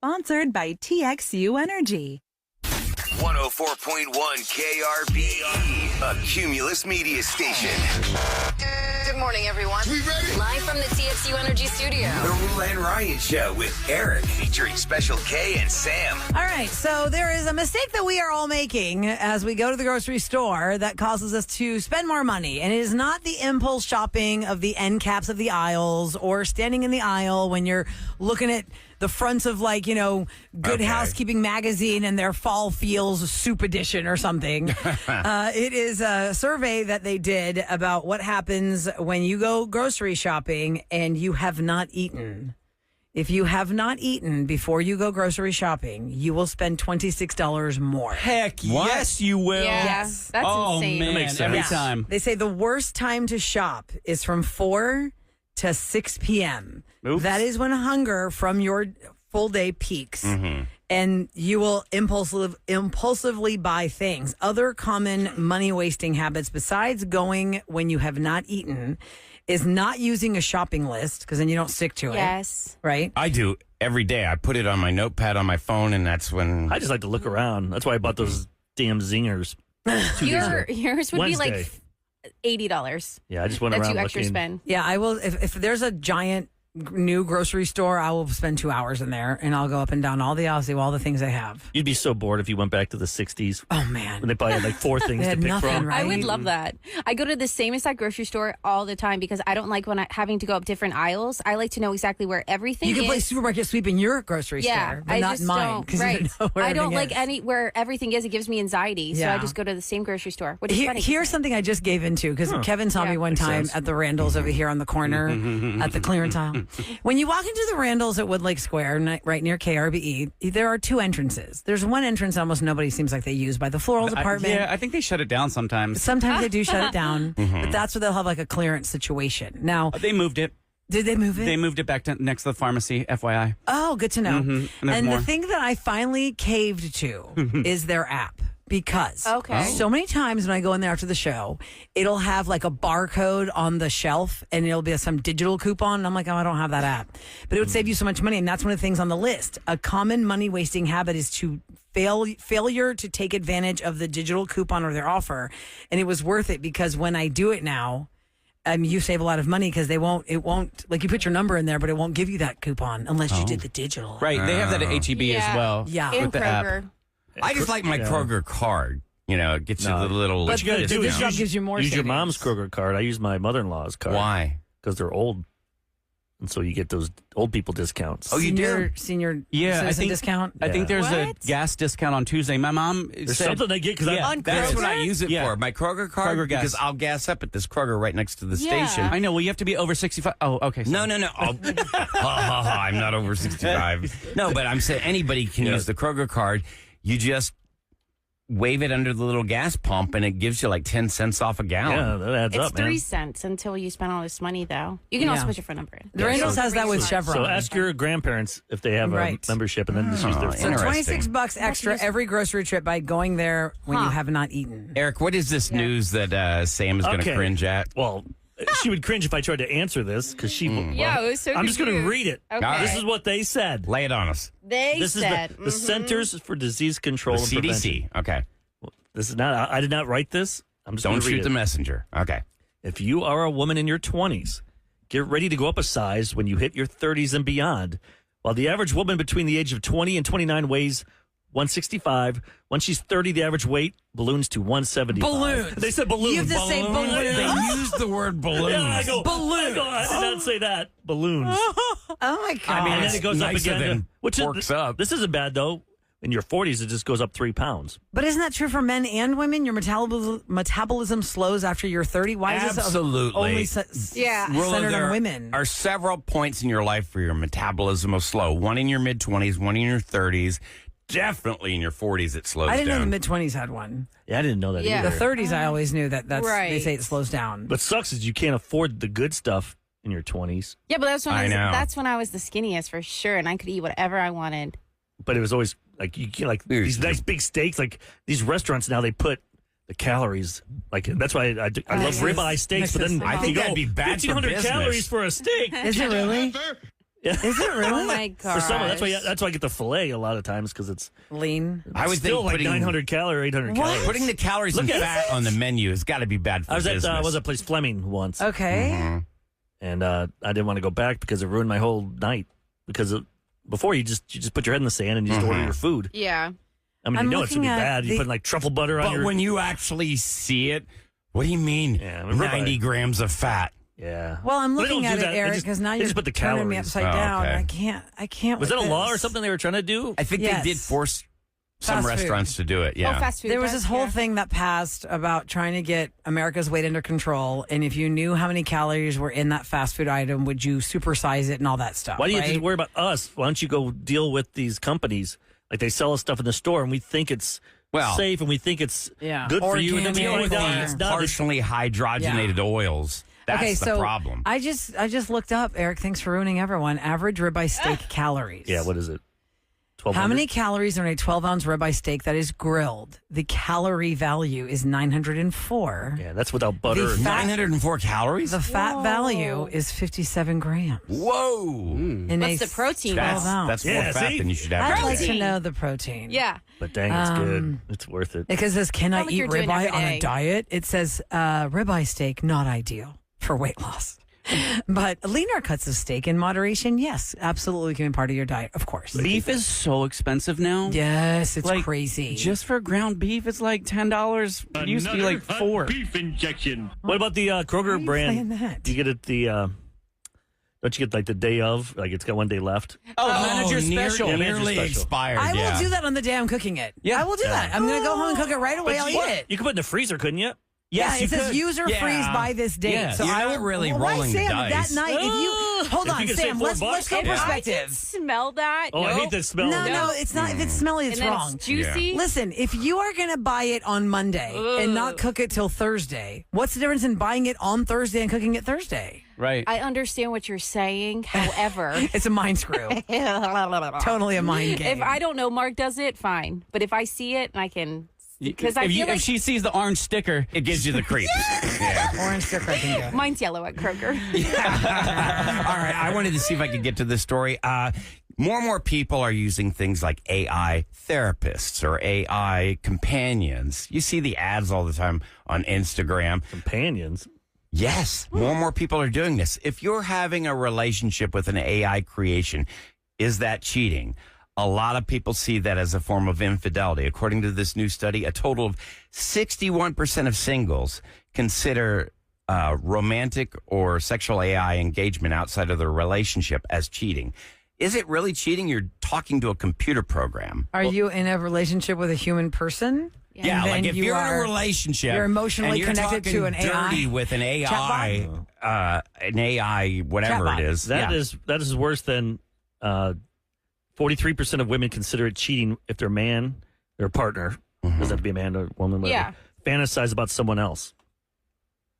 Sponsored by TXU Energy. 104.1 KRBE, a Cumulus media station. Good morning, everyone. We ready? Live from the TXU Energy Studio. The Roula and Ryan Show with Eric, featuring Special K and Sam. All right, so there is a mistake that we are all making as we go to the grocery store that causes us to spend more money. And it is not the impulse shopping of the end caps of the aisles or standing in the aisle when you're looking at the fronts of, like, you know, Good Housekeeping magazine and their Fall Feels Soup Edition or something. It is a survey that they did about what happens when you go grocery shopping and you have not eaten. If you have not eaten before you go grocery shopping, you will spend $26 more. Heck, yes, you will. Yeah, Yes. that's Oh, insane. man, That makes every sense. time. They say the worst time to shop is from 4 to 6 p.m. Oops. That is when hunger from your full day peaks. And you will impulsively buy things. Other common money-wasting habits besides going when you have not eaten is not using a shopping list, because then you don't stick to it. Yes. Right? I do every day. I put it on my notepad on my phone, and that's when I just like to look around. That's why I bought those damn zingers. 2 days ago. Yours would Wednesday. be like $80 Yeah, I just went that around you extra looking. spend. Yeah, I will. If there's a giant new grocery store, I will spend 2 hours in there, and I'll go up and down all the aisles, see all the things they have. You'd be so bored if you went back to the 60s Oh, man. when they probably had like 4 things They to had pick nothing, from. right? I would love that. I go to the same exact grocery store all the time because I don't like having to go up different aisles. I like to know exactly where everything You can is. play supermarket sweep in your grocery Yeah, store, but I not just in mine. don't. 'Cause you Right. don't know where I don't everything like is. where everything is. It gives me anxiety. So I Yeah. just go to the same grocery store. Which is funny. Here's something I just gave into because Kevin saw Yeah. me one Makes time sense. at the Randalls over here on the corner at the clearance aisle. When you walk into the Randalls at Woodlake Square, right near KRBE, there are 2 entrances. There's one entrance almost nobody seems like they use by the floral department. Yeah, I think they shut it down sometimes. Sometimes they do shut it down, but that's where they'll have like a clearance situation. Now, They moved it. did they move it? They moved it back to next to the pharmacy, FYI. Oh, good to know. And there's And more. the thing that I finally caved to is their app. Because Okay. so many times when I go in there after the show, it'll have like a barcode on the shelf and it'll be some digital coupon. And I'm like, oh, I don't have that app. But it would save you so much money. And that's one of the things on the list. A common money wasting habit is to failure to take advantage of the digital coupon or their offer. And it was worth it because when I do it now, you save a lot of money because it won't, like you put your number in there, but it won't give you that coupon unless you did the digital. Right, they have that at HEB as well. Yeah. In with the app. Kroger. I just like my Kroger card. You know, it gets you the little. But you gotta the do is digital gives you more use your savings. mom's Kroger card. I use my mother-in-law's card. Why? Because they're old. And so you get those old people discounts. Oh, you do? Senior Yeah, I citizen think discount? I think there's a What? gas discount on Tuesday. My mom There's said something they get because I'm that's what I Kroger? use it for. My Kroger card Kroger gas. because I'll gas up at this Kroger right next to the Yeah. station. I know. Well, you have to be over 65. Oh, okay. Oh, No. I'm not over 65. No, but I'm saying anybody can use the Kroger card. You just wave it under the little gas pump, and it gives you like 10 cents off a gallon. Yeah, that adds It's up, man. 3 cents until you spend all this money, though. You can also Yeah. put your phone number in. The Randalls has that with 3 cents. Chevron. So ask your grandparents if they have Right. a membership and then just use their So phone. interesting. $26 extra every grocery trip by going there when you have not eaten. Eric, what is this news that Sam is going to Okay. cringe at? Well, she would cringe if I tried to answer this because she. Yeah, it was so I'm just going to confused. read it. Okay. All right. This is what they said. Lay it on us. They This said. is the Centers for Disease Control The and Prevention. CDC. Okay. This is not. I did not write this. I'm just Don't going to read shoot it. the messenger. Okay. If you are a woman in your 20s, get ready to go up a size when you hit your 30s and beyond. While the average woman between the age of 20 and 29 weighs 165, when she's 30, the average weight balloons to 175. Balloons. They said balloons. You have to say balloons. They used the word balloons. Yeah, I go, Balloons. I did not say that. Balloons. Oh, my God. I mean, And then it's it goes up nicer again. than Which forks is, up. This isn't bad, though. In your 40s, it just goes up 3 pounds. But isn't that true for men and women? Your metabolism slows after you're 30. Why is this Absolutely. only Yeah. Rula, centered there on women? are several points in your life where your metabolism will slow. One in your mid-20s, one in your 30s. Definitely in your 40s, it slows I didn't know down. the mid-20s had one. Yeah, I didn't know that Yeah. The either. 30s, I always knew that's they Right. say it slows down. But sucks is you can't afford the good stuff in your 20s. Yeah, but I know. that's when I was the skinniest for sure, and I could eat whatever I wanted. But it was always like you can't like Dude. these nice big steaks. Like these restaurants now, they put the calories. Like that's why I love Yes. ribeye steaks. But then I think you go, that'd be bad for 1,500 business. calories for a steak. Is it really? Is it really? Oh my god! For some, that's why I get the filet a lot of times because it's lean? I would still think like 900 calories, 800 calories. putting the calories and fat on the menu has got to be bad for I was business. at a place Fleming once, Okay. and I didn't want to go back because it ruined my whole night. Because before you just put your head in the sand and you just order your food. Yeah. I mean, I'm you know it's gonna be looking at bad. You the- put like truffle butter on But your. when you actually see it, what do you mean? Yeah, I mean, 90 grams of fat. yeah. Well, I'm But they looking don't at do it, that. They Eric, just- because now they you're just put the turning me calories. upside Oh, down. okay. I can't. Was that with a law or this. something they were trying to do? I think Yes. they did force some Fast food. restaurants to do it. Yeah. Oh, fast food. There was this whole yeah. thing that passed about trying to get America's weight under control, and if you knew how many calories were in that fast food item, would you supersize it and all that stuff? Why do you right? just worry about us? Why don't you go deal with these companies? Like they sell us stuff in the store, and we think it's safe, and we think it's good for you, and then we Organic find out or it's not. partially hydrogenated oils. That's okay, the so problem. I just looked up, Eric. Thanks for ruining everyone. Average ribeye steak calories. Yeah, what is it? 1200? How many calories are in a 12-ounce ribeye steak that is grilled? The calorie value is 904. Yeah, that's without butter. The fat- 904 calories? The fat value is 57 grams. Whoa. In What's a the protein? 12 ounce. That's more Yeah, fat see? than you should have. I'd like to Protein. know the protein. Yeah. But dang, it's good. It's worth it. It says, can I Not like eat you're doing ribeye every on a day. diet? It says, ribeye steak, not ideal for weight loss. But leaner cuts of steak in moderation, yes, absolutely can be part of your diet, of course. Beef is so expensive now. Yes, it's Like, crazy. Just for ground beef, it's like $10. It used to be like $4. What about the Kroger you brand? playing that? Do you get it don't you get like the day of? Like it's got one day left? Oh, manager special. Yeah, manager Nearly special. expired. I will yeah. do that on the day I'm cooking it. Yeah. I will do that. I'm going to go home and cook it right away. I'll eat it. You could put it in the freezer, couldn't you? Yeah, Yes, you it says could. user Yeah. freeze by this date. Yeah, So you're I not will really well, rolling the Sam, dice. that night, if you hold If on, you can save Sam, $4 let's go bucks, If I perspective. can smell that. Oh, I nope. hate the smell. No, of no, that. it's not. If it's smelly, it's And then wrong. it's juicy. Listen, if you are going to buy it on Monday and not cook it till Thursday, what's the difference in buying it on Thursday and cooking it Thursday? Right. I understand what you're saying. However, It's a mind screw. Totally a mind game. if I don't know Mark does it, fine. But if I see it and I can, because I feel like if she sees the orange sticker, It gives you the creeps. Yeah. Orange sticker, I can do it. mine's yellow at Kroger. All right. I wanted to see if I could get to this story. More and more people are using things like AI therapists or AI companions. You see the ads all the time on Instagram. Companions. Yes, more and more people are doing this. If you're having a relationship with an AI creation, is that cheating? A lot of people see that as a form of infidelity. According to this new study, a total of 61% of singles consider romantic or sexual AI engagement outside of their relationship as cheating. Is it really cheating? You're talking to a computer program. Are you in a relationship with a human person? Yeah, And like then if you're in a are- relationship, you're emotionally and you're connected talking to an AI dirty with an AI, whatever Chatbot. it is. That is worse than 43% of women consider it cheating if their man, their partner, doesn't have to be a man or woman, whatever, fantasize about someone else.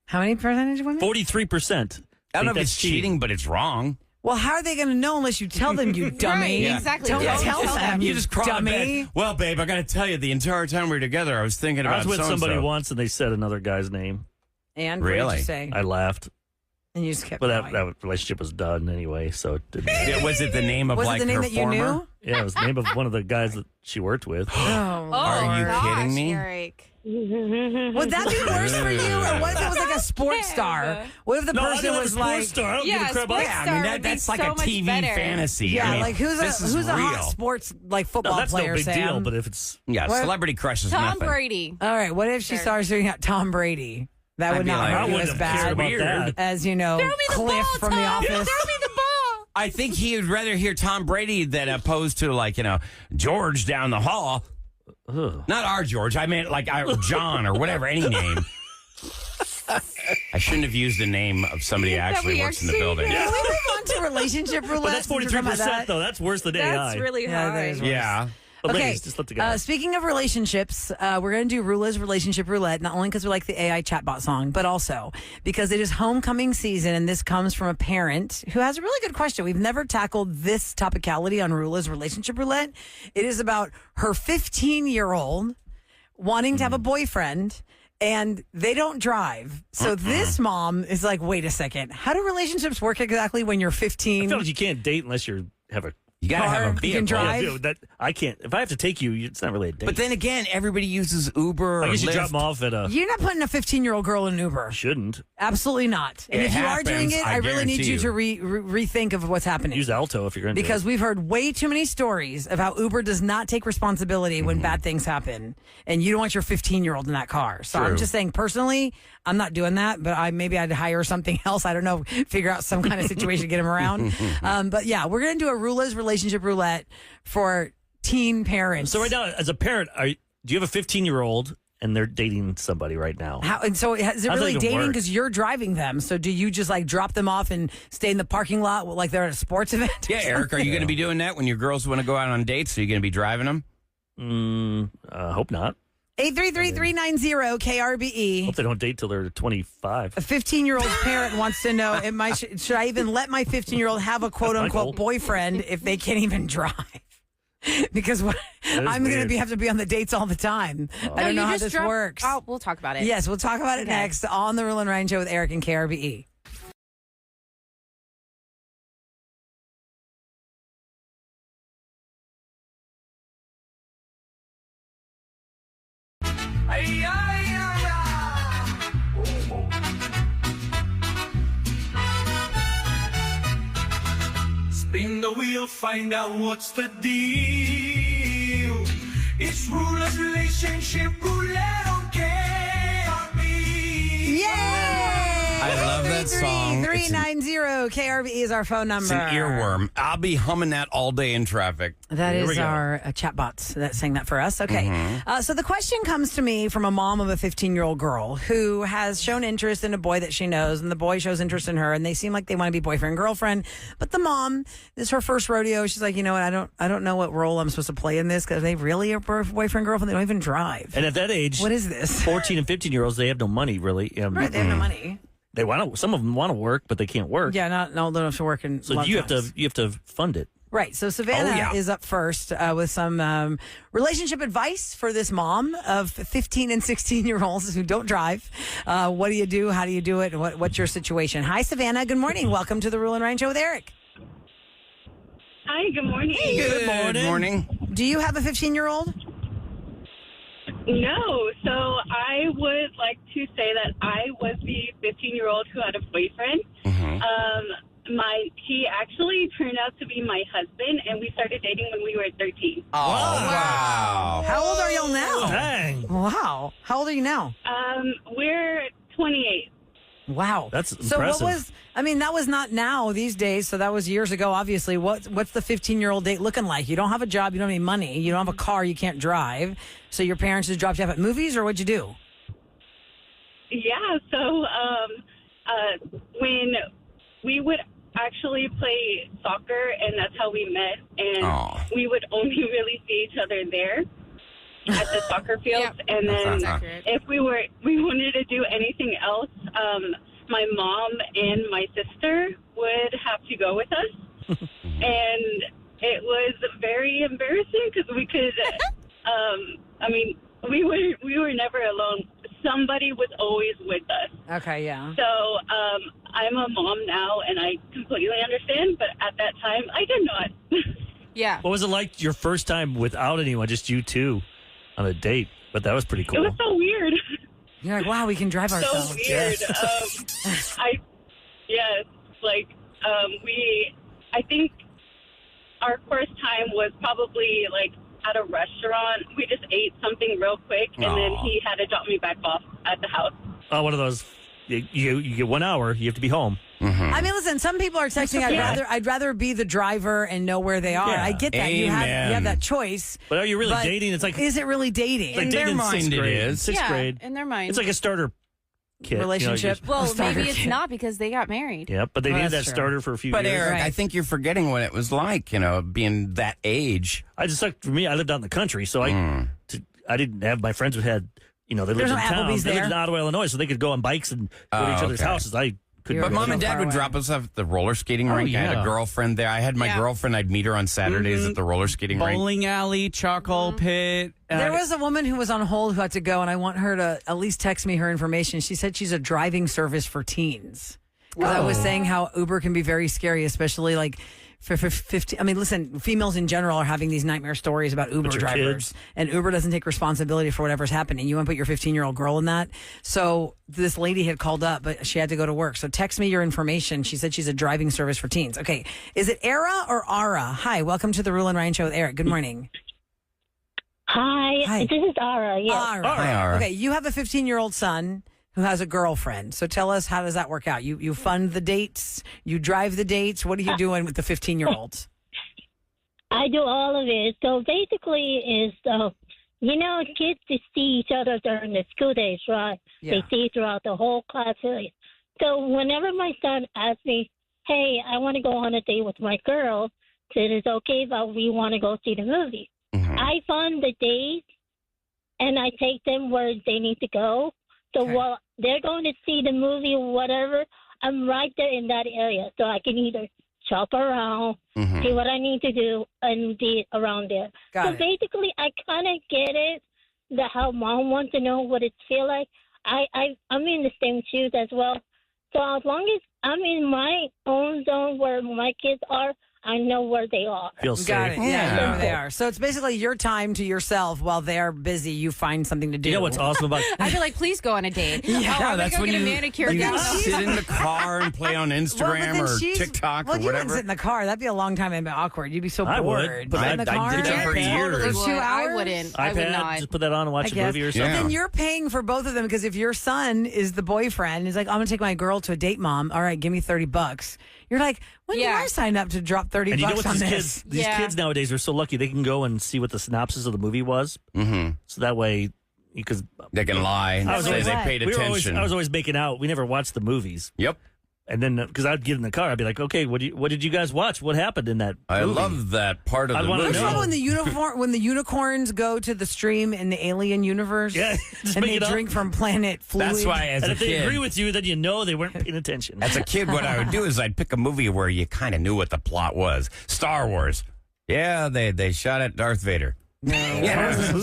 How many percentage of women? 43%. I don't know if think it's that's cheating, but it's wrong. Well, how are they going to know unless you tell them, you dummy? Right, Yeah. exactly. Don't Yeah. tell them, You just crawl in dummy. bed. Well, babe, I got to tell you, the entire time we were together, I was thinking I about was with so-and-so. somebody once and they said another guy's name. And what did Really? you say? I laughed. And you just kept But going. that relationship was done anyway, so it didn't matter. Yeah, was it the name of Was like it the name her that you former? knew? Yeah, it was the name of one of the guys that she worked with. Oh, Are you gosh, kidding me? Eric. would that be worse for you? Or what if it was like a sports star? What if the No, I person didn't have a was sports like, star. I don't Yeah, give a crap sports about Yeah, I star mean, would be that's like so a much TV better. fantasy. yeah, I mean, like who's this is a hot real. sports like No, football that's player? no big Sam? deal, but if it's Yeah, What? celebrity crush is Tom nothing. Brady. All right, what if she Sure. starts doing that Tom Brady? That I'd would be not like, I hurt you wouldn't as have cared bad about that. as Throw me the Cliff ball, from The Tom. Office. Throw me the ball. I think he would rather hear Tom Brady than opposed to George down the hall. Ugh. Not our George. I meant like John or whatever, any name. I shouldn't have used the name of somebody who actually we works in the actually- building. Can we move on to relationship roulette? But that's since we're talking about 43% that? though. That's worse than That's AI. really Yeah, that high. is worse. Yeah. But Okay, ladies, just let the guys. speaking of relationships, we're going to do Roula's Relationship Roulette, not only because we like the AI chatbot song, but also because it is homecoming season, and this comes from a parent who has a really good question. We've never tackled this topicality on Roula's Relationship Roulette. It is about her 15-year-old wanting to have a boyfriend, and they don't drive. So this mom is like, wait a second. How do relationships work exactly when you're 15? I feel like you can't date unless you have a You got to have a Car, vehicle. you can drive. Yeah, dude, that I can't. If I have to take you, it's not really a date. But then again, everybody uses Uber or I guess you Lyft. drop them off at a. You're not putting a 15-year-old girl in an Uber. Shouldn't Absolutely not. And It if you are doing happens, it, I I really need guarantee you to you. rethink of what's happening. use Alto if you're going to. Because we've heard way too many stories of how Uber does not take responsibility when bad things happen, and you don't want your 15-year-old in that car. So I'm True. just saying, personally, I'm not doing that, but maybe I'd hire something else. I don't know, figure out some kind of situation to get him around. But yeah, we're going to do a Roula's relationship roulette for teen parents. So right now, as a parent, do you have a 15-year-old and they're dating somebody right now? And so is it How's that really even dating work? because you're driving them? So do you just like drop them off and stay in the parking lot like they're at a sports event? Yeah, Eric, are you going to be doing that when your girls want to go out on dates? Are you going to be driving them? Hope not. 833-390-KRBE. Hope they don't date till they're 25. A 15-year-old parent wants to know, should I even let my 15-year-old have a quote-unquote boyfriend if they can't even drive? Because I'm going to have to be on the dates all the time. I don't know how this works. Oh, we'll talk about it. Yes, we'll talk about it next on the Roula and Ryan Show with Eric and KRBE. Spin the wheel, find out what's the deal. It's Roula's relationship roulette on KRB. Yay! I love that song. 390-KRBE is our phone number. It's an earworm. I'll be humming that all day in traffic. That Here we is go. our chatbots that sang that for us. Okay. Mm-hmm. So the question comes to me from a mom of a 15-year-old girl who has shown interest in a boy that she knows, and the boy shows interest in her, and they seem like they want to be boyfriend and girlfriend. But the mom, this is her first rodeo. She's like, you know what? I don't know what role I'm supposed to play in this because they really are boyfriend girlfriend. They don't even drive. And at that age, What is this? 14 and 15-year-olds, they have no money, really. Right, they have no money. They want to. Some of them want to work, but they can't work. Yeah, they don't have to work in. So you have to fund it. Right. So Savannah is up first with some relationship advice for this mom of 15 and 16-year-olds who don't drive. What do you do? How do you do it? And what's your situation? Hi, Savannah. Good morning. Welcome to the Roula and Ryan Show with Eric. Hi, good morning. Good morning. Do you have a 15-year-old? No, so I would like to say that I was the 15-year-old who had a boyfriend. He actually turned out to be my husband, and we started dating when we were 13. Oh, wow. How old are y'all now? Dang. Wow. How old are you now? We're 28. Wow. That's So what impressive. was, that was not now these days. So that was years ago, obviously. What's the 15-year-old date looking like? You don't have a job. You don't have any money. You don't have a car. You can't drive. So your parents just dropped you off at movies, or what'd you do? Yeah, so when we would actually play soccer, and that's how we met, and we would only really see each other there at the soccer fields. Yep. And then accurate. if we wanted to do anything else, my mom and my sister would have to go with us. And it was very embarrassing because we could, we were never alone. Somebody was always with us. Okay, yeah. So I'm a mom now, and I completely understand. But at that time, I did not. Yeah. What was it like your first time without anyone, just you two on a date? But that was pretty It cool. was so weird. You're like, wow, we can drive ourselves. So weird. I think our first time was probably like at a restaurant. We just ate something real quick, and then he had to drop me back off at the house. Oh, one of those. You get 1 hour. You have to be home. I mean, listen, some people are texting, I'd rather be the driver and know where they are. Yeah. I get that. You have that choice. But are you really dating? It's like, is it really dating? like In their dating mind, sixth it grade. is. Sixth Yeah, grade. in their mind. It's like a starter kit. Relationship. Well, starter maybe it's kit. not because they got married. Yeah, but they needed that that's true. starter for a few But years. Eric, Right. I think you're forgetting what it was like, being that age. I just like for me, I lived out in the country, so I didn't have my friends who had they lived There's in no town. Applebee's They lived in there. Ottawa, Illinois, so they could go on bikes and go to each other's okay. houses. I But mom and dad would drop us off at the roller skating rink. I had a girlfriend there. I had my girlfriend. I'd meet her on Saturdays at the roller skating rink. Bowling alley, charcoal pit. There was a woman who was on hold who had to go, and I want her to at least text me her information. She said she's a driving service for teens. Because I was saying how Uber can be very scary, especially like for 50. I mean, listen, females in general are having these nightmare stories about Uber drivers, and Uber doesn't take responsibility for whatever's happening. You want to put your 15-year-old girl in that? So this lady had called up, but she had to go to work. So text me your information. She said she's a driving service for teens. Okay, is it Era or Ara? Hi, welcome to the Roula and Ryan Show with Eric. Good morning. Hi. This is Ara. Yes. Ara. Hi, Ara. Okay, you have a 15-year-old son who has a girlfriend. So tell us, how does that work out? You fund the dates, you drive the dates. What are you doing with the 15-year-olds? I do all of it. So basically is, kids to see each other during the school days, right? Yeah. They see throughout the whole class period. So whenever my son asks me, hey, I want to go on a date with my girl, so it is okay if we want to go see the movie. Mm-hmm. I fund the date, and I take them where they need to go. So while they're going to see the movie or whatever, I'm right there in that area. So I can either shop around, see what I need to do, and be around there. So basically, I kind of get it, how mom wants to know what it feels like. I'm in the same shoes as well. So as long as I'm in my own zone where my kids are, I know where they are. Feels Got safe. it. Yeah, you know where they are. So it's basically your time to yourself while they're busy. You find something to do. You know what's awesome about I'd be like, please go on a date. Yeah, I'm that's go when get you, a manicure you down. sit in the car and play on Instagram or TikTok or you wouldn't whatever. sit in the car. That'd be a long time and be awkward. You'd be so I would, bored. but in the I car, did that for years. For 2 hours? I wouldn't. I would iPad, not. just put that on and watch a movie or But something. then you're paying for both of them, because if your son is the boyfriend, he's like, I'm going to take my girl to a date, mom. All right, give me $30. You're like, when did I sign up to drop $30 and you know what, on these this? kids nowadays are so lucky they can go and see what the synopsis of the movie was. Mm-hmm. So that way, because they can lie and say they paid attention. I was always making out. We never watched the movies. Yep. And then, because I'd get in the car, I'd be like, "Okay, what did you guys watch? What happened in that I movie?" love that part of the wanna movie. know. When the unicorns go to the stream in the alien universe, Yeah, just and make they it up. drink from planet fluid. That's why, as And a if they kid, agree with you, then you know they weren't paying attention. as a kid, what I would do is I'd pick a movie where you kind of knew what the plot was. Star Wars. Yeah, they shot at Darth Vader.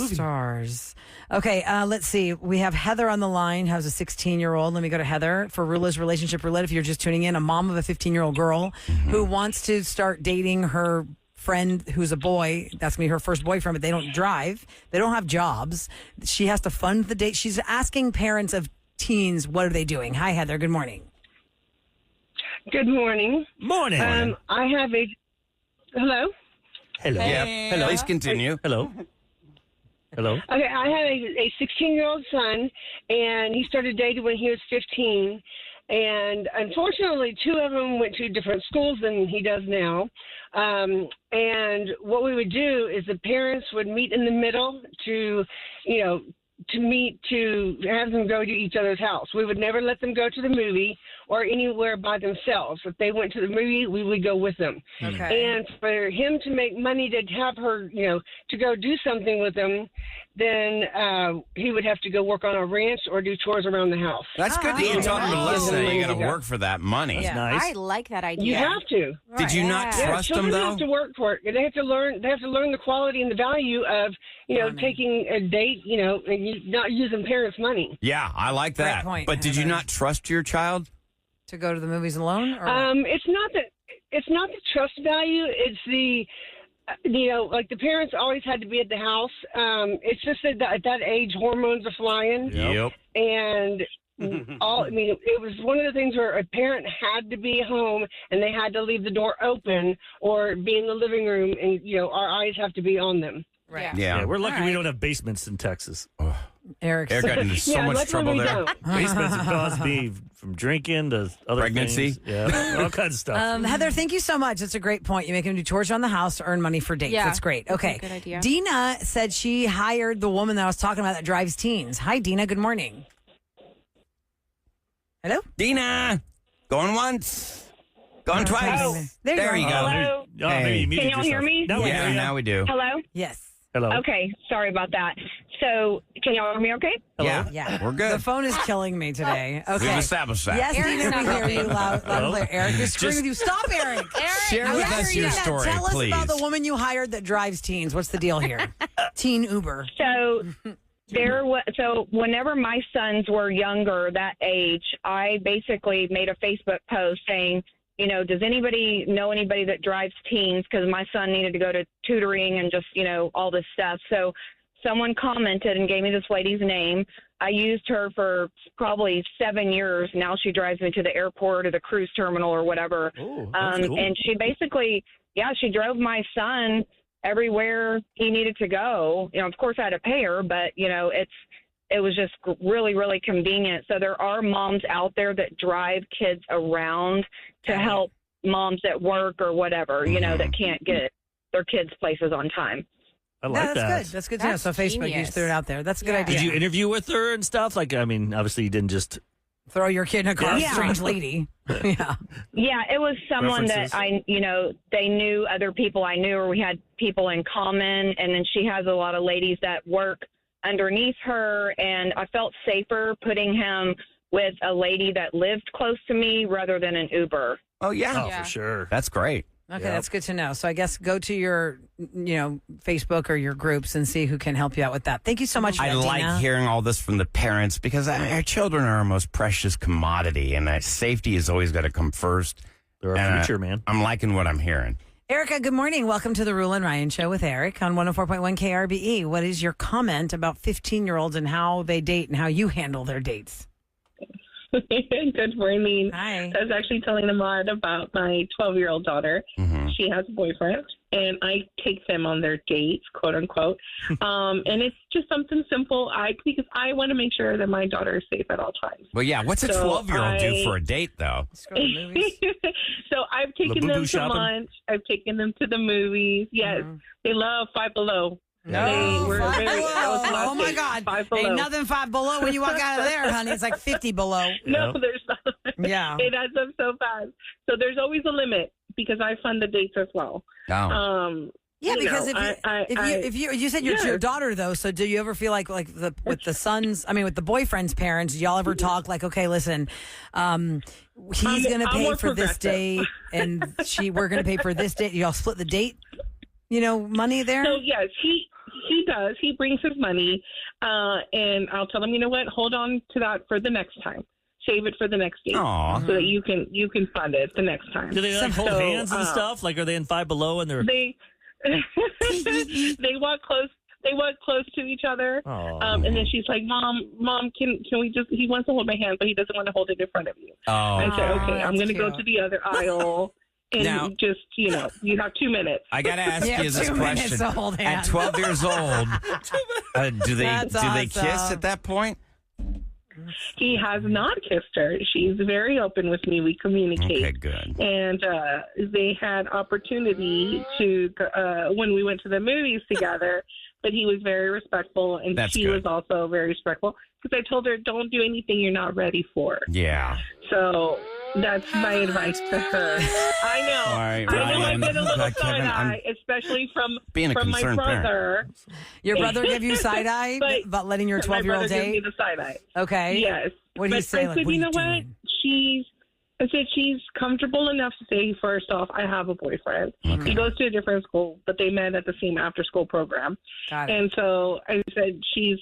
Stars. Okay, let's see. We have Heather on the line, who's a 16-year-old. Let me go to Heather for Roula's Relationship Roulette. If you're just tuning in, a mom of a 15-year-old girl who wants to start dating her friend who's a boy. That's going to be her first boyfriend, but they don't drive. They don't have jobs. She has to fund the date. She's asking parents of teens, what are they doing? Hi, Heather. Good morning. Good morning. Morning. I have a... Hello? Hello. Yeah. Hello. Please continue. Hello. Hello. Okay, I have a 16-year-old son, and he started dating when he was 15. And unfortunately, two of them went to different schools than he does now. And what we would do is the parents would meet in the middle to have them go to each other's house. We would never let them go to the movie or anywhere by themselves. If they went to the movie, we would go with them. Okay. And for him to make money to have her, to go do something with them, then he would have to go work on a ranch or do chores around the house. That's good that you taught him a lesson. You got to work for that money. Yeah, nice. I like that idea. You have to. Did you not trust them, children though? have to work for it. They have to learn. They have to learn the quality and the value of, taking a date, and not using parents' money. Yeah, I like that. Great point, But did you Heather. not trust your child? To go to the movies alone? Or It's not the trust value. It's the like the parents always had to be at the house. It's just that at that age, hormones are flying. Yep. And it was one of the things where a parent had to be home and they had to leave the door open or be in the living room, and our eyes have to be on them. Right. Yeah. We're lucky we don't have basements in Texas. Eric got into so much trouble there. Basements have caused me from drinking to other Pregnancy. things. Yeah, all kinds of stuff. Heather, thank you so much. That's a great point. You make him do chores around the house to earn money for dates. Yeah. That's great. Okay. Good idea. Dina said she hired the woman that I was talking about that drives teens. Hi, Dina. Good morning. Hello? Dina, going once, going twice. Oh, there you go. go. Hello? Oh, maybe you muted Can y'all hear yourself. me? Now we Yeah, hear you. now we do. Hello? Yes. Hello. Okay, sorry about that. So, can y'all hear me okay? Yeah. We're good. The phone is killing me today. Okay. We've established that. Yes, Eric's Dina, not we hear helping. you loud and clear. Eric is screwing with you. Stop, Eric. Share with Yes, us your Dina, story, tell please. us about the woman you hired that drives teens. What's the deal here? Teen Uber. So, so whenever my sons were younger, that age, I basically made a Facebook post saying, you know, does anybody know anybody that drives teens? Because my son needed to go to tutoring and just, you know, all this stuff. So someone commented and gave me this lady's name. I used her for probably 7 years. Now she drives me to the airport or the cruise terminal or whatever. Ooh, that's cool. And she basically, she drove my son everywhere he needed to go. You know, of course I had to pay her, but, you know, it was just really, really convenient. So there are moms out there that drive kids around to help moms at work or whatever, you know, that can't get their kids places on time. I like that's that. good. That's good to know. So Facebook, you genius. threw it out there. That's a good idea. Did you interview with her and stuff? Like, I mean, obviously you didn't just throw your kid in a car with a strange lady? Yeah. Yeah, it was someone References. that they knew other people I knew, or we had people in common. And then she has a lot of ladies that work underneath her, and I felt safer putting him with a lady that lived close to me rather than an Uber. Oh, yeah. for sure. That's great. Okay, that's good to know. So I guess go to your, Facebook or your groups and see who can help you out with that. Thank you so much for I that, like Dina. hearing all this from the parents because our children are our most precious commodity, and safety has always got to come first. They're our future, man. I'm liking what I'm hearing. Erica, good morning. Welcome to the Roula and Ryan Show with Eric on 104.1 KRBE. What is your comment about 15-year-olds and how they date and how you handle their dates? Good morning. Hi. I was actually telling Ahmad about my 12-year-old daughter. Mm-hmm. She has a boyfriend, and I take them on their dates, quote unquote. And it's just something simple. Because I want to make sure that my daughter is safe at all times. Well, yeah. What's a So 12-year-old do for a date, though? So I've taken them to shopping? lunch. I've taken them to the movies. Yes, they love Five Below. No, They were Five very- Below. that was the last Oh, my date. God. Five Below. Ain't nothing Five Below when you walk out of there, honey. It's like 50 below. No, there's not. Yeah. It adds up so fast. So there's always a limit because I fund the dates as well. Oh. Yeah, You because know, if you said you're your daughter though, so do you ever feel like with the boyfriend's parents, do y'all ever talk like, okay, listen, he's going to I'm pay more for this progressive. date, and we're going to pay for this date. Y'all split the date, money there. So yes, he does. He brings his money, and I'll tell him, you know what, hold on to that for the next time. Save it for the next date, Aw. so that you can fund it the next time. Do they hold hands and stuff? Like, are they in Five Below and they're? They walk close. They walk close to each other, Oh. and then she's like, "Mom, can we just?" He wants to hold my hand, but he doesn't want to hold it in front of you. Oh. I said, "Okay, I'm that's going to go cute. to the other aisle." And Now- just, you have 2 minutes. I got to ask Yeah, you this 2 minutes question. to hold At hands. 12 years old, do they That's kiss awesome. at that point? He has not kissed her. She's very open with me. We communicate. Okay, good. And they had opportunity to when we went to the movies together, but he was very respectful, and That's she good. was also very respectful because I told her, don't do anything you're not ready for. Yeah. So that's my advice to her. I know. All right, I know I Ryan. get a little Kevin, I'm side-eye, especially from being a my concerned brother. Your brother gave you side eye about letting your My 12-year-old brother gives me date. the side-eye. Okay. Yes. What do you But say? I Like, said, what you are know you what? I said she's comfortable enough to say, first off, I have a boyfriend. Okay. He goes to a different school, but they met at the same after-school program. Got it. And so I said she's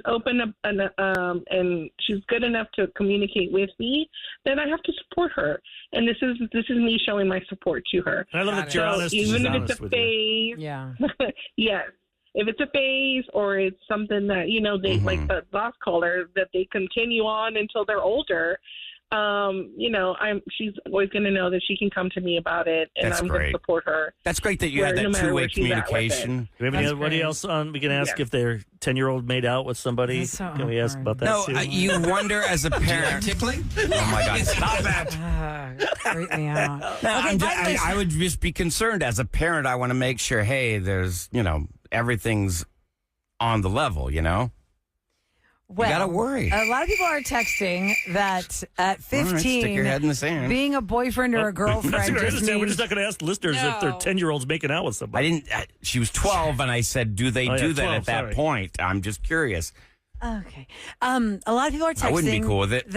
open up and she's good enough to communicate with me. Then I have to support her, and this is me showing my support to her. I love that you're So honest. even She's if honest it's a with you. phase, Yeah. yes. If it's a phase or it's something that, they like the last caller, that they continue on until they're older, she's always going to know that she can come to me about it, and That's I'm going great. to support her. That's great that you had no that matter two-way where she's at with it. communication. Do we have anybody else on? We can ask if their 10-year-old made out with somebody. That's so Can we ask about that No, too? you wonder as a parent. Tickling? Oh my God! Stop that! Freak me out. No, Okay, by the way, I would just be concerned as a parent. I want to make sure, hey, there's everything's on the level. Well, you got to worry. A lot of people are texting that at 15, All right, stick your head in the sand. being a boyfriend or a girlfriend We're just just means not going to ask listeners if they're 10-year-olds making out with somebody. She was 12, and I said, do they do that 12, at that sorry. point? I'm just curious. Okay. A lot of people are texting I wouldn't be cool with it.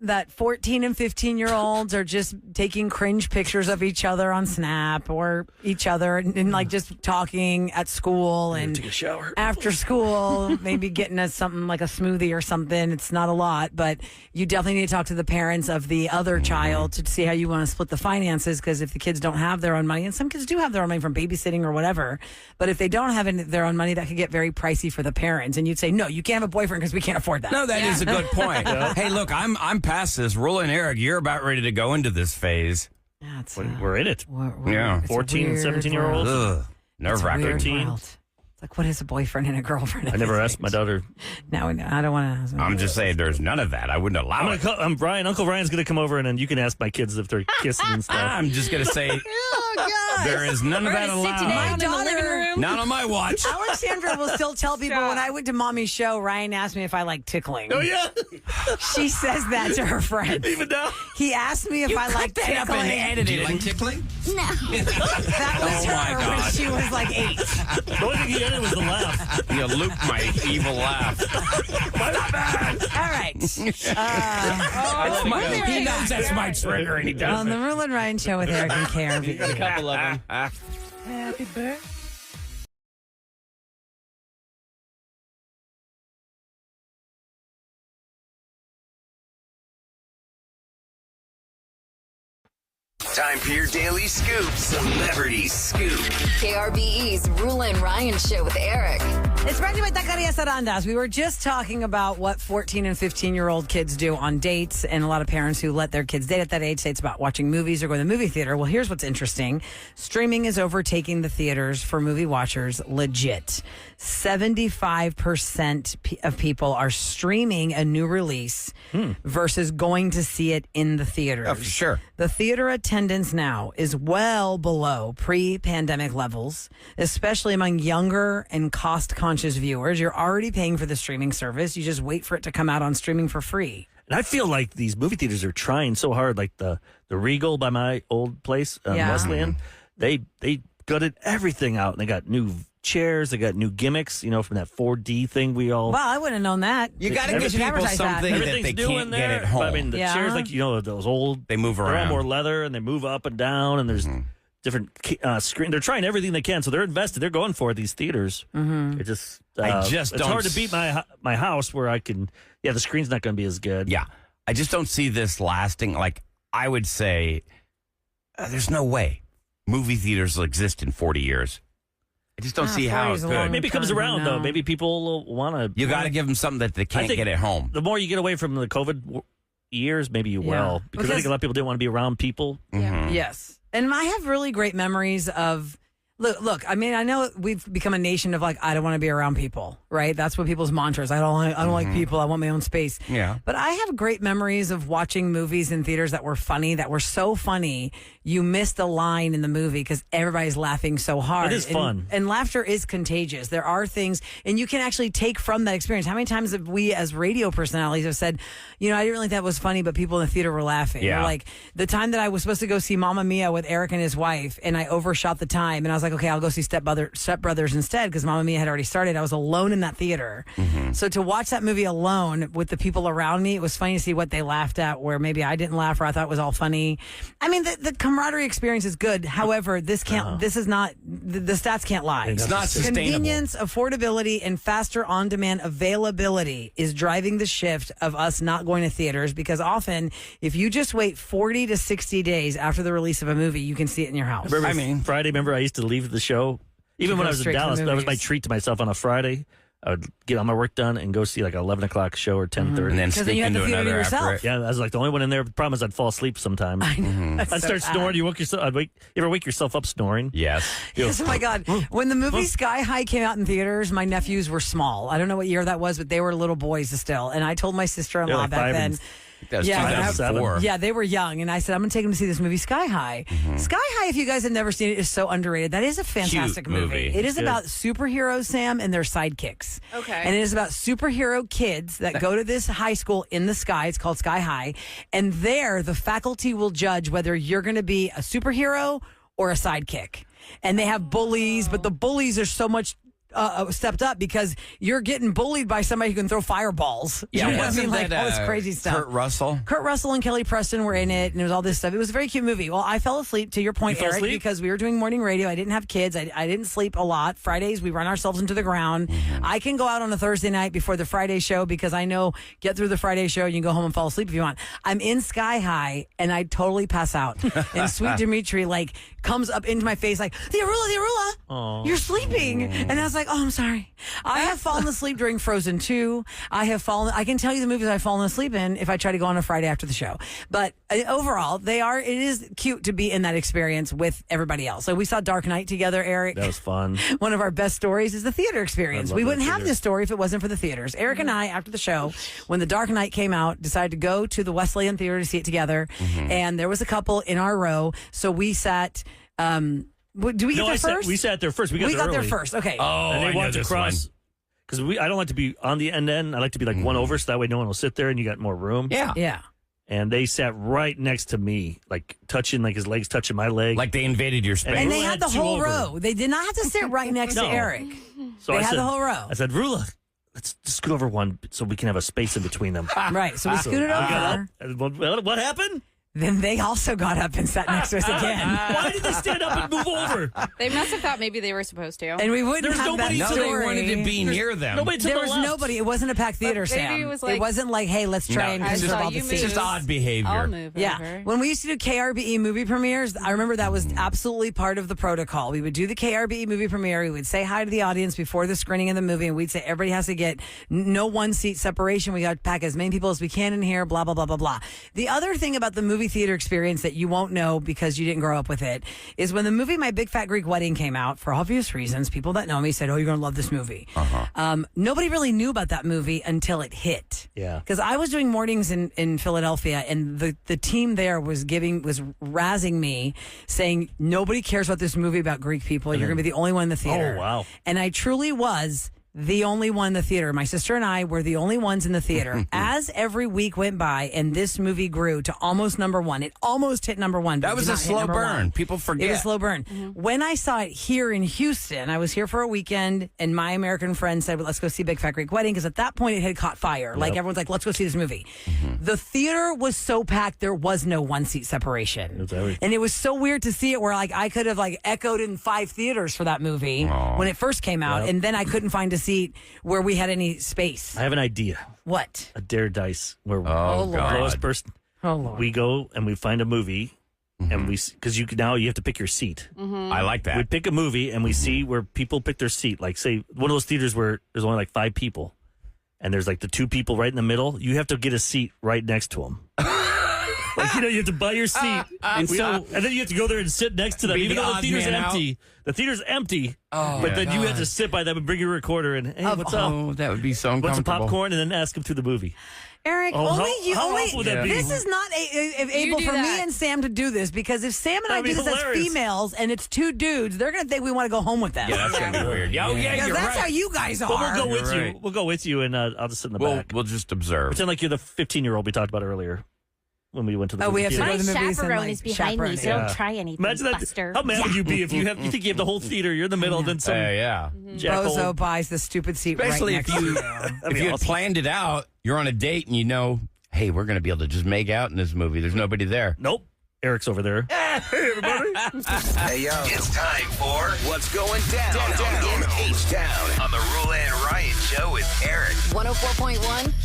that 14 and 15-year-olds are just taking cringe pictures of each other on Snap or each other and like just talking at school and take a shower after school, maybe getting us something like a smoothie or something. It's not a lot, but you definitely need to talk to the parents of the other child to see how you want to split the finances, because if the kids don't have their own money, and some kids do have their own money from babysitting or whatever, but if they don't have their own money, that could get very pricey for the parents. And you'd say, no, you can't have a boyfriend because we can't afford that. No, that is a good point. Hey, look, I'm past this. Roula and Eric, you're about ready to go into this phase. We're in it. Yeah. 14 and 17-year-olds. Nerve-wracking. 13. It's like, what is a boyfriend and a girlfriend? I never asked my daughter. No, I don't want to. I'm just saying there's none of that. I wouldn't allow it. I'm Brian. Uncle Ryan's going to come over, and then you can ask my kids if they're kissing and stuff. I'm just going to say there is none of that allowed. My daughter, Not on my watch. Alexandra will still tell people when I went to Mommy's show, Ryan asked me if I like tickling. Oh, yeah. She says that to her friends. Even now? He asked me if I like that up in the tickling. editing. Do you like tickling? No. That was her when she was like 8. The only thing he edited was the laugh. You looped my evil laugh. All right. He knows that's my trigger, and he does On the Roula and Ryan show with Eric and Karen. Got a couple of them. Happy birthday. Time for your daily scoop. Celebrity Scoop. KRBE's Roula and Ryan show with Eric. It's brought to you by Taqueria Sarandas. We were just talking about what 14 and 15-year-old kids do on dates, and a lot of parents who let their kids date at that age say it's about watching movies or going to the movie theater. Well, here's what's interesting. Streaming is overtaking the theaters for movie watchers legit. 75% of people are streaming a new release versus going to see it in the theaters. Oh, for sure. The theater attendance now is well below pre-pandemic levels, especially among younger and cost-conscious viewers. You're already paying for the streaming service. You just wait for it to come out on streaming for free. And I feel like these movie theaters are trying so hard, like the Regal by my old place, Wesleyan. They gutted everything out, and they got new chairs, they got new gimmicks, from that 4D thing we all... Well, I wouldn't have known that. You got to give people something that they can't get at home. But, I mean, the chairs, like, those old... They move around. They're all more leather, and they move up and down, and there's different screen. They're trying everything they can, so they're invested. They're going for it, these theaters. It just... it's hard to beat my house where I can... Yeah, the screen's not going to be as good. Yeah. I just don't see this lasting. Like, I would say there's no way movie theaters will exist in 40 years. I just don't see how it could. Maybe it comes around, though. Maybe people want to... You got to give them something that they can't get at home. The more you get away from the COVID years, maybe you will. Because I think a lot of people didn't want to be around people. Yes. And I have really great memories of... Look, I mean, I know we've become a nation of like, I don't want to be around people, right? That's what people's mantras. I don't like people. I want my own space. Yeah. But I have great memories of watching movies in theaters that were funny, that were so funny, you missed a line in the movie because everybody's laughing so hard. It is fun. And laughter is contagious. There are things, and you can actually take from that experience. How many times have we as radio personalities have said, I didn't really think that was funny, but people in the theater were laughing. Yeah. Or like the time that I was supposed to go see Mamma Mia with Eric and his wife, and I overshot the time, and I was like, okay, I'll go see Step Brothers instead because Mamma Mia had already started. I was alone in that theater. So to watch that movie alone with the people around me, it was funny to see what they laughed at where maybe I didn't laugh or I thought it was all funny. I mean, the camaraderie experience is good. However, this is not, the stats can't lie. It's not sustainable. Convenience, affordability, and faster on-demand availability is driving the shift of us not going to theaters because often if you just wait 40 to 60 days after the release of a movie, you can see it in your house. Friday, remember I used to leave the show? Even when I was in Dallas, that was my treat to myself on a Friday. I would get all my work done and go see like an 11 o'clock show or 10:30. And then sneak into another after it. Yeah, I was like the only one in there. The problem is I'd fall asleep sometimes. I know. I'd start snoring. You ever wake yourself up snoring? Yes. Yes, oh my God. When the movie Sky High came out in theaters, my nephews were small. I don't know what year that was, but they were little boys still. And I told my sister-in-law like back then, That was Yeah, 2004. Yeah, they were young, and I said, I'm going to take them to see this movie, Sky High. Sky High, if you guys have never seen it, is so underrated. That is a fantastic Cute movie. It is Good. about superheroes, Sam, and their sidekicks. Okay. And it is about superhero kids that go to this high school in the sky. It's called Sky High. And there, the faculty will judge whether you're going to be a superhero or a sidekick. And they have bullies, but the bullies are so much stepped up because you're getting bullied by somebody who can throw fireballs. Yeah, You know what I wasn't mean? Like that, all this crazy stuff. Kurt Russell? Kurt Russell and Kelly Preston were in it, and it was all this stuff. It was a very cute movie. Well, I fell asleep, to your point, You fell Eric, asleep? because we were doing morning radio. I didn't have kids. I didn't sleep a lot. Fridays, we run ourselves into the ground. I can go out on a Thursday night before the Friday show because I know get through the Friday show, you can go home and fall asleep if you want. I'm in Sky High, and I totally pass out. And Sweet Dimitri, like, comes up into my face like, the Arula, you're sleeping. And I was like, oh, I'm sorry. I have fallen asleep during Frozen 2. I can tell you the movies I've fallen asleep in if I try to go on a Friday after the show. But overall, it is cute to be in that experience with everybody else. So we saw Dark Knight together, Eric. That was fun. One of our best stories is the theater experience. I love We that wouldn't have theater. this story if it wasn't for the theaters. Eric and I, after the show, when The Dark Knight came out, decided to go to the Wesleyan Theater to see it together. And there was a couple in our row. So we sat... do we get there first? We sat there first. We got there there early. first. Okay. Oh, And I they know walked this across. Because I don't like to be on the end. I like to be like one over, so that way no one will sit there and you got more room. Yeah. Yeah. And they sat right next to me, like touching, like his legs touching my leg. Like they invaded your space. And they Rula had the had two whole over. row. They did not have to sit right next to No. Eric. So They I had said, the whole row. I said, Roula, let's just scoot over one so we can have a space in between them. Right. So we scooted We got over. up, and what happened? Then they also got up and sat next to us again. Why did they stand up and move over? They must have thought maybe they were supposed to. And we wouldn't There's have nobody that No, story. they wanted to be near them. Nobody to There the was left. nobody. It wasn't a packed theater, But maybe Sam. it was like- wasn't like, hey, let's try and it's conserve saw all the you seats. It's just odd behavior. I'll move Yeah. over. When we used to do KRBE movie premieres, I remember that was absolutely part of the protocol. We would do the KRBE movie premiere. We would say hi to the audience before the screening of the movie, and we'd say everybody has to get no one seat separation. We got to pack as many people as we can in here, blah, blah, blah, blah, blah. The other thing about the movie theater experience that you won't know because you didn't grow up with it is when the movie My Big Fat Greek Wedding came out, for obvious reasons, people that know me said, oh, you're going to love this movie. Nobody really knew about that movie until it hit. Yeah. Because I was doing mornings in Philadelphia, and the team there was razzing me, saying nobody cares about this movie about Greek people. You're going to be the only one in the theater. Oh, wow. And I truly was the only one in the theater. My sister and I were the only ones in the theater. As every week went by, and this movie grew to almost number one. It almost hit number one. but That it was did a not hit slow number burn. one. People forget. It was a slow burn. When I saw it here in Houston, I was here for a weekend, and my American friend said, well, let's go see Big Fat Greek Wedding, because at that point it had caught fire. Like everyone's like, let's go see this movie. The theater was so packed, there was no one seat separation. And it was so weird to see it where like I could have like echoed in 5 theaters for that movie when it first came out, and then I couldn't find a seat where we had any space. I have an idea. What? A dare dice where Oh, the God. lowest person. Oh, Lord. We go and we find a movie, and because you have to pick your seat. I like that. We pick a movie and we see where people pick their seat. Like say one of those theaters where there's only like 5 people, and there's like the 2 people right in the middle. You have to get a seat right next to them. Like, you have to buy your seat. And then you have to go there and sit next to them, Be even the though the odd theater's man empty. The theater's empty. But then you have to sit by them and bring your recorder and, hey, what's up? Oh, that would be so What's a uncomfortable. popcorn? And then ask them through the movie. Eric, Oh, only how awful would that be? This is not able do for me that. and Sam to do this, because if Sam and I That'd be do this hilarious. as females and it's 2 dudes, they're going to think we want to go home with them. Yeah, that's going to be weird. Oh, yeah, Because you're that's right. how you guys are. But we'll go You're with right. you. We'll go with you, and I'll just sit in the back. We'll just observe. Pretend like you're the 15-year-old we talked about earlier when we went to the movie we have to theater. go to the My movies and, chaperone like, is behind me, so Yeah. don't try anything, Imagine that. Buster. How mad would you be if you think you have the whole theater, you're in the middle, then some yeah. jackal. Bozo buys the stupid seat Especially right if next you to if you had planned it out, you're on a date and you know, hey, we're going to be able to just make out in this movie. There's nobody there. Nope. Eric's over there. Hey, yo. It's time for What's Going Down, in H-Town on the Roulette and Ryan Show with Eric. 104.1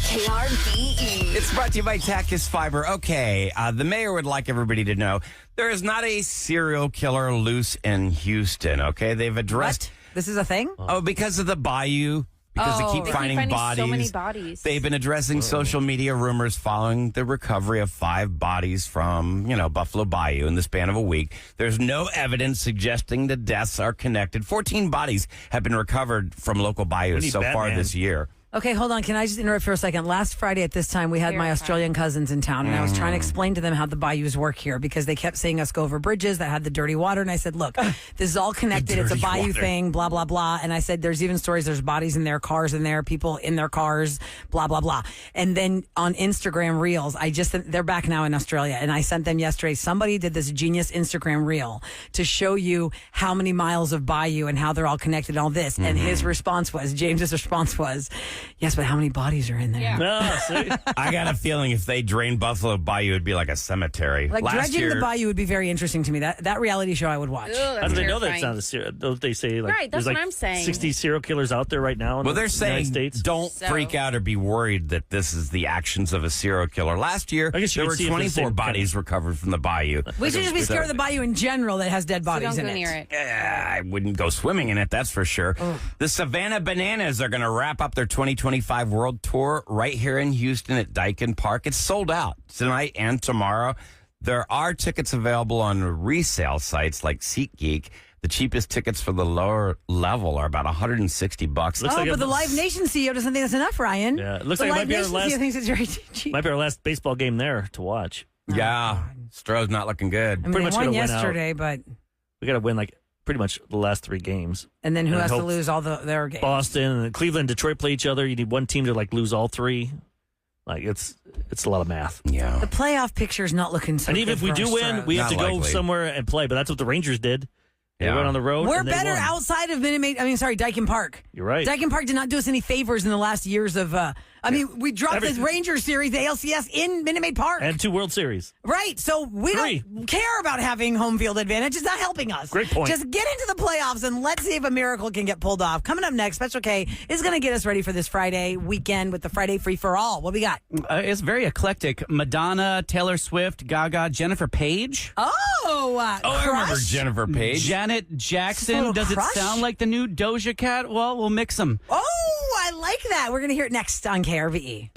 KRBE. It's brought to you by Tachys Fiber. Okay, the mayor would like everybody to know there is not a serial killer loose in Houston, okay? They've addressed... What? This is a thing? Oh, because of the bayou. Because they keep finding bodies. so many bodies. They've been addressing social media rumors following the recovery of 5 bodies from, Buffalo Bayou in the span of a week. There's no evidence suggesting the deaths are connected. 14 bodies have been recovered from local bayous so far Batman. this year. Okay, hold on. Can I just interrupt for a second? Last Friday at this time, we had my Australian cousins in town, and I was trying to explain to them how the bayous work here because they kept seeing us go over bridges that had the dirty water. And I said, look, this is all connected. It's a bayou thing, blah, blah, blah. And I said, there's even stories, there's bodies in there, cars in there, people in their cars, blah, blah, blah. And then on Instagram Reels, they're back now in Australia, and I sent them yesterday. Somebody did this genius Instagram Reel to show you how many miles of bayou and how they're all connected and all this. And his response was, James's response was, yes, but how many bodies are in there? Yeah. See? I got a feeling if they drained Buffalo Bayou, it'd be like a cemetery. Like dredging the bayou would be very interesting to me. That reality show I would watch. How do they know that's not a serial? Don't they say like right? That's there's what like I'm saying. 60 serial killers out there right now? In They're the saying United States? don't freak out or be worried that this is the actions of a serial killer. Last year, there were 24 bodies recovered from the bayou. We should just be scared of the bayou in general that has dead bodies in it. Near it. I wouldn't go swimming in it, that's for sure. The Savannah Bananas are going to wrap up their 2025 World Tour right here in Houston at Dyken Park. It's sold out tonight and tomorrow. There are tickets available on resale sites like SeatGeek. The cheapest tickets for the lower level are about $160. But the Live Nation CEO doesn't think that's enough, Ryan. Yeah, it looks the like it Live might be our Nation last. CEO thinks it's very cheap. Might be our last baseball game there to watch. Yeah, Stroh's not looking good. I mean, Pretty they much won gotta win yesterday, but We got to win like pretty much the last 3 games. and then who And has to hope lose all their games? Boston and Cleveland, and Detroit play each other. You need one team to like lose all 3. Like it's a lot of math. Yeah. The playoff picture is not looking so And even good if we for do us, win, Stroh. we have to Not go likely. somewhere and play. But that's what the Rangers did. They Yeah. went on the road. We're and they better won. outside of Dyken Park. You're right. Dyken Park did not do us any favors in the last years of. We dropped the Rangers series, the ALCS, in Minute Maid Park. And 2 World Series. Right, so we 3. don't care about having home field advantage. It's not helping us. Great point. Just get into the playoffs and let's see if a miracle can get pulled off. Coming up next, Special K is going to get us ready for this Friday weekend with the Friday Free for All. What we got? It's very eclectic. Madonna, Taylor Swift, Gaga, Jennifer Page. I remember Jennifer Page. Janet Jackson. Little Does Crush? it sound like the new Doja Cat? Well, we'll mix them. Oh, I like that. We're going to hear it next on KRVE.